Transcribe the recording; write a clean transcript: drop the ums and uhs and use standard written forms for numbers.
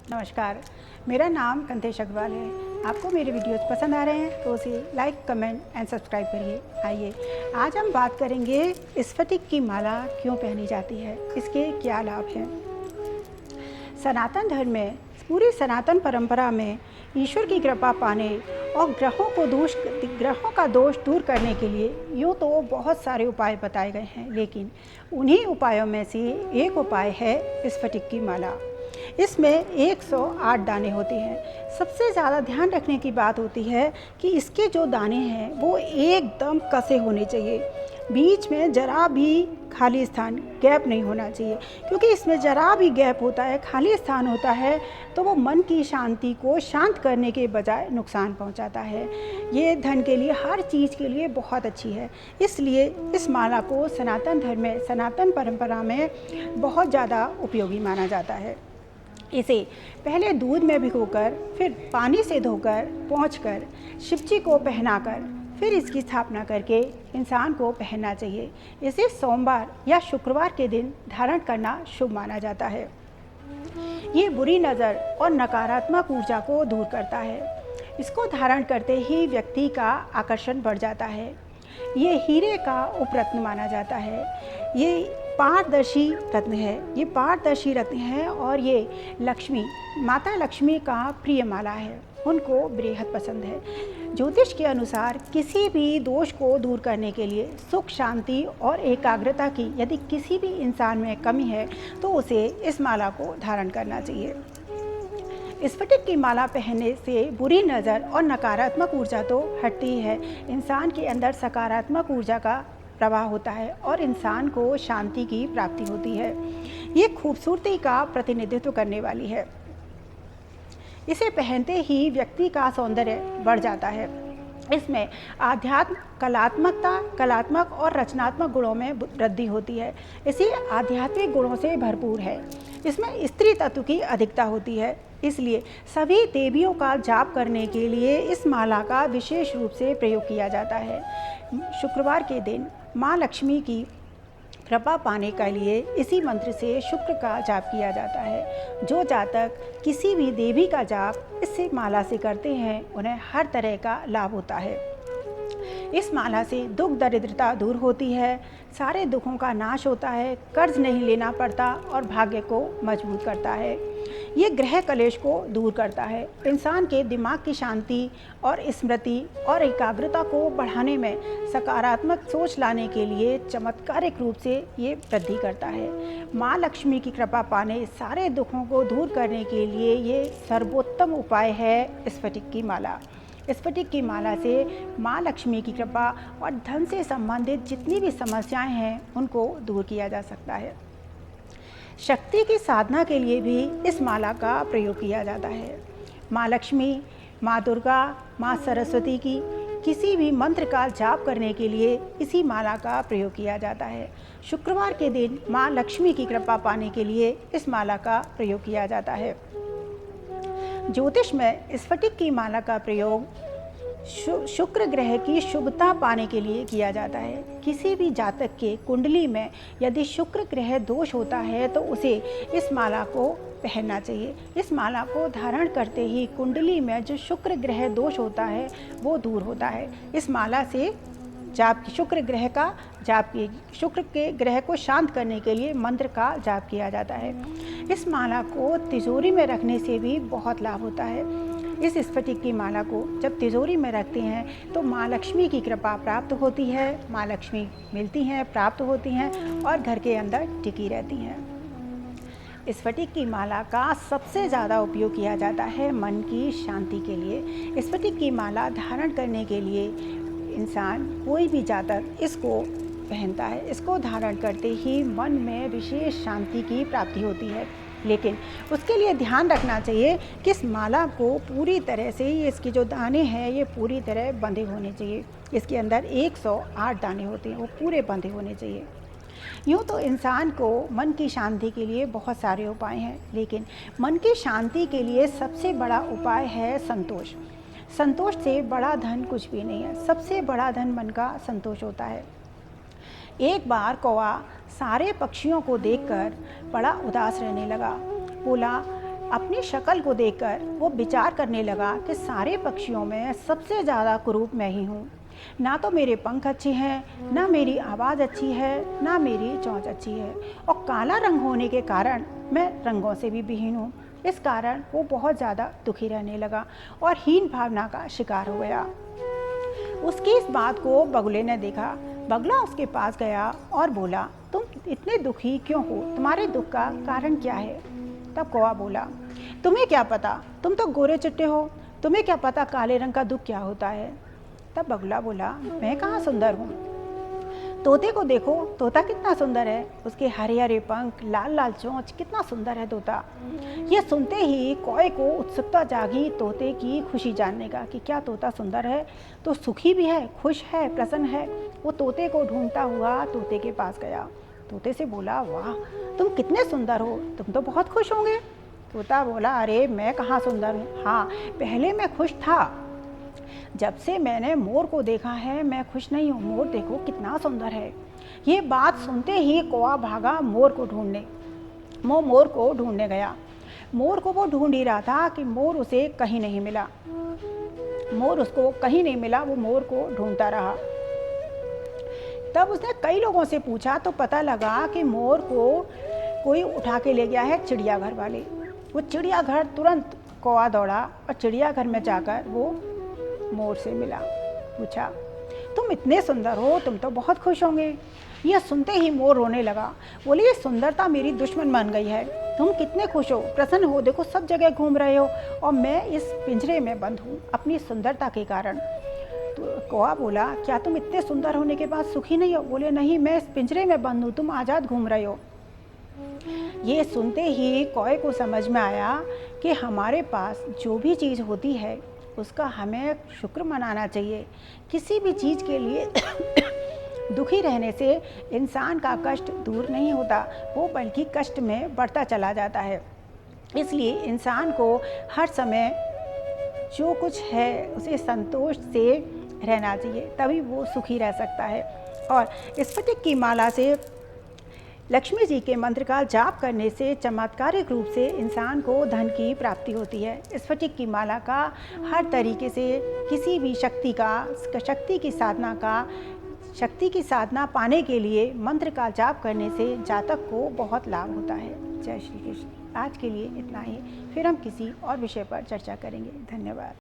नमस्कार, मेरा नाम कंतेश अग्रवाल है। आपको मेरे वीडियोस पसंद आ रहे हैं तो उसे लाइक, कमेंट एंड सब्सक्राइब करिए। आइए, आज हम बात करेंगे स्फटिक की माला क्यों पहनी जाती है, इसके क्या लाभ हैं। सनातन धर्म में, पूरी सनातन परंपरा में ईश्वर की कृपा पाने और ग्रहों का दोष दूर करने के लिए यूँ तो बहुत सारे उपाय बताए गए हैं, लेकिन उन्हीं उपायों में से एक उपाय है स्फटिक की माला। इसमें 108 दाने होते हैं। सबसे ज़्यादा ध्यान रखने की बात होती है कि इसके जो दाने हैं वो एकदम कसे होने चाहिए। बीच में ज़रा भी खाली स्थान, गैप नहीं होना चाहिए, क्योंकि इसमें ज़रा भी गैप होता है, खाली स्थान होता है, तो वो मन की शांति को शांत करने के बजाय नुकसान पहुंचाता है। ये धन के लिए, हर चीज़ के लिए बहुत अच्छी है। इसलिए इस माला को सनातन धर्म में, सनातन परंपरा में बहुत ज़्यादा उपयोगी माना जाता है। इसे पहले दूध में भिगोकर, फिर पानी से धोकर, पोंछकर, शिवजी को पहनाकर, फिर इसकी स्थापना करके इंसान को पहनना चाहिए। इसे सोमवार या शुक्रवार के दिन धारण करना शुभ माना जाता है। ये बुरी नज़र और नकारात्मक ऊर्जा को दूर करता है। इसको धारण करते ही व्यक्ति का आकर्षण बढ़ जाता है। ये हीरे का उपरत्न माना जाता है। ये पारदर्शी रत्न है, ये पारदर्शी रत्न है और ये लक्ष्मी, माता लक्ष्मी का प्रिय माला है, उनको बेहद पसंद है। ज्योतिष के अनुसार किसी भी दोष को दूर करने के लिए, सुख, शांति और एकाग्रता की यदि किसी भी इंसान में कमी है तो उसे इस माला को धारण करना चाहिए। स्फटिक की माला पहनने से बुरी नज़र और नकारात्मक ऊर्जा तो हटती है, इंसान के अंदर सकारात्मक ऊर्जा का प्रवाह होता है और इंसान को शांति की प्राप्ति होती है। ये खूबसूरती का प्रतिनिधित्व करने वाली है। इसे पहनते ही व्यक्ति का सौंदर्य बढ़ जाता है। इसमें आध्यात्म, कलात्मक और रचनात्मक गुणों में वृद्धि होती है। इसे आध्यात्मिक गुणों से भरपूर है। इसमें स्त्री तत्व की अधिकता होती है, इसलिए सभी देवियों का जाप करने के लिए इस माला का विशेष रूप से प्रयोग किया जाता है। शुक्रवार के दिन माँ लक्ष्मी की कृपा पाने के लिए इसी मंत्र से शुक्र का जाप किया जाता है। जो जातक किसी भी देवी का जाप इस माला से करते हैं, उन्हें हर तरह का लाभ होता है। इस माला से दुख दरिद्रता दूर होती है, सारे दुखों का नाश होता है, कर्ज नहीं लेना पड़ता और भाग्य को मजबूत करता है। ये ग्रह कलेश को दूर करता है, इंसान के दिमाग की शांति और स्मृति और एकाग्रता को बढ़ाने में, सकारात्मक सोच लाने के लिए चमत्कारिक रूप से ये वृद्धि करता है। माँ लक्ष्मी की कृपा पाने, सारे दुखों को दूर करने के लिए ये सर्वोत्तम उपाय है स्फटिक की माला। स्फटिक की माला से माँ लक्ष्मी की कृपा और धन से संबंधित जितनी भी समस्याएं हैं उनको दूर किया जा सकता है। शक्ति की साधना के लिए भी इस माला का प्रयोग किया जाता है। माँ लक्ष्मी, माँ दुर्गा, माँ सरस्वती की किसी भी मंत्र का जाप करने के लिए इसी माला का प्रयोग किया जाता है। शुक्रवार के दिन माँ लक्ष्मी की कृपा पाने के लिए इस माला का प्रयोग किया जाता है। ज्योतिष में स्फटिक की माला का प्रयोग शुक्र ग्रह की शुभता पाने के लिए किया जाता है। किसी भी जातक के कुंडली में यदि शुक्र ग्रह दोष होता है तो उसे इस माला को पहनना चाहिए। इस माला को धारण करते ही कुंडली में जो शुक्र ग्रह दोष होता है वो दूर होता है। इस माला से शुक्र के ग्रह को शांत करने के लिए मंत्र का जाप किया जाता है। इस माला को तिजोरी में रखने से भी बहुत लाभ होता है। इस स्फटिक की माला को जब तिजोरी में रखते हैं तो माँ लक्ष्मी की कृपा प्राप्त होती है, माँ लक्ष्मी मिलती हैं, प्राप्त होती हैं और घर के अंदर टिकी रहती हैं। स्फटिक की माला का सबसे ज़्यादा उपयोग किया जाता है मन की शांति के लिए। स्फटिक की माला धारण करने के लिए इंसान, कोई भी जातक इसको पहनता है। इसको धारण करते ही मन में विशेष शांति की प्राप्ति होती है, लेकिन उसके लिए ध्यान रखना चाहिए कि इस माला को पूरी तरह से, ये इसके जो दाने हैं ये पूरी तरह बंधे होने चाहिए। इसके अंदर 108 दाने होते हैं, वो पूरे बंधे होने चाहिए। यूँ तो इंसान को मन की शांति के लिए बहुत सारे उपाय हैं, लेकिन मन की शांति के लिए सबसे बड़ा उपाय है संतोष। संतोष से बड़ा धन कुछ भी नहीं है। सबसे बड़ा धन मन का संतोष होता है। एक बार कौवा सारे पक्षियों को देखकर बड़ा उदास रहने लगा। बोला, अपनी शक्ल को देखकर वो विचार करने लगा कि सारे पक्षियों में सबसे ज़्यादा कुरूप मैं ही हूँ। ना तो मेरे पंख अच्छे हैं, ना मेरी आवाज़ अच्छी है, ना मेरी चोंच अच्छी है, और काला रंग होने के कारण मैं रंगों से भी विहीन हूँ। इस कारण वो बहुत ज़्यादा दुखी रहने लगा और हीन भावना का शिकार हो गया। उसकी इस बात को बगुले ने देखा। बगुला उसके पास गया और बोला, तुम इतने दुखी क्यों हो? तुम्हारे दुख का कारण क्या है? तब कौवा बोला, तुम्हें क्या पता, तुम तो गोरे चिट्टे हो, तुम्हें क्या पता काले रंग का दुख क्या होता है? तब बगुला बोला, मैं कहाँ सुंदर हूँ? तोते को देखो, तोता कितना सुंदर है, उसके हरे हरे पंख, लाल लाल चोंच, कितना सुंदर है तोता। यह सुनते ही कौवे को उत्सुकता जागी तोते की खुशी जानने का कि क्या तोता सुंदर है, तो सुखी भी है, खुश है, प्रसन्न है। वो तोते को ढूंढता हुआ तोते के पास गया। तोते से बोला, वाह, तुम कितने सुंदर हो, तुम तो बहुत खुश होंगे। तोता बोला, अरे मैं कहाँ सुंदर हूँ, हाँ पहले मैं खुश था, जब से मैंने मोर को देखा है मैं खुश नहीं हूँ, मोर देखो कितना सुंदर है। ये बात सुनते ही कौवा भागा मोर को ढूंढने। वो मोर को ढूंढने गया। मोर को वो ढूंढ ही रहा था कि मोर उसे कहीं नहीं मिला। मोर उसको कहीं नहीं मिला, वो मोर को ढूंढता रहा। तब उसने कई लोगों से पूछा तो पता लगा कि मोर को कोई उठा के ले गया है चिड़ियाघर वाले। वो चिड़ियाघर तुरंत कौवा दौड़ा और चिड़ियाघर में जाकर वो मोर से मिला। पूछा, तुम इतने सुंदर हो, तुम तो बहुत खुश होंगे। यह सुनते ही मोर रोने लगा। बोले, ये सुंदरता मेरी दुश्मन बन गई है, तुम कितने खुश हो, प्रसन्न हो, देखो सब जगह घूम रहे हो, और मैं इस पिंजरे में बंद हूँ अपनी सुंदरता के कारण। तो कौवा बोला, क्या तुम इतने सुंदर होने के बाद सुखी नहीं हो? बोले, नहीं, मैं इस पिंजरे में बंद हूँ, तुम आज़ाद घूम रहे हो। ये सुनते ही कौवे को समझ में आया कि हमारे पास जो भी चीज़ होती है उसका हमें शुक्र मनाना चाहिए। किसी भी चीज़ के लिए दुखी रहने से इंसान का कष्ट दूर नहीं होता, वो बल्कि कष्ट में बढ़ता चला जाता है। इसलिए इंसान को हर समय जो कुछ है उसे संतोष से रहना चाहिए, तभी वो सुखी रह सकता है। और स्फटिक की माला से लक्ष्मी जी के मंत्र का जाप करने से चमत्कारिक रूप से इंसान को धन की प्राप्ति होती है। स्फटिक की माला का हर तरीके से किसी भी शक्ति की साधना पाने के लिए मंत्र का जाप करने से जातक को बहुत लाभ होता है। जय श्री कृष्ण। आज के लिए इतना ही, फिर हम किसी और विषय पर चर्चा करेंगे। धन्यवाद।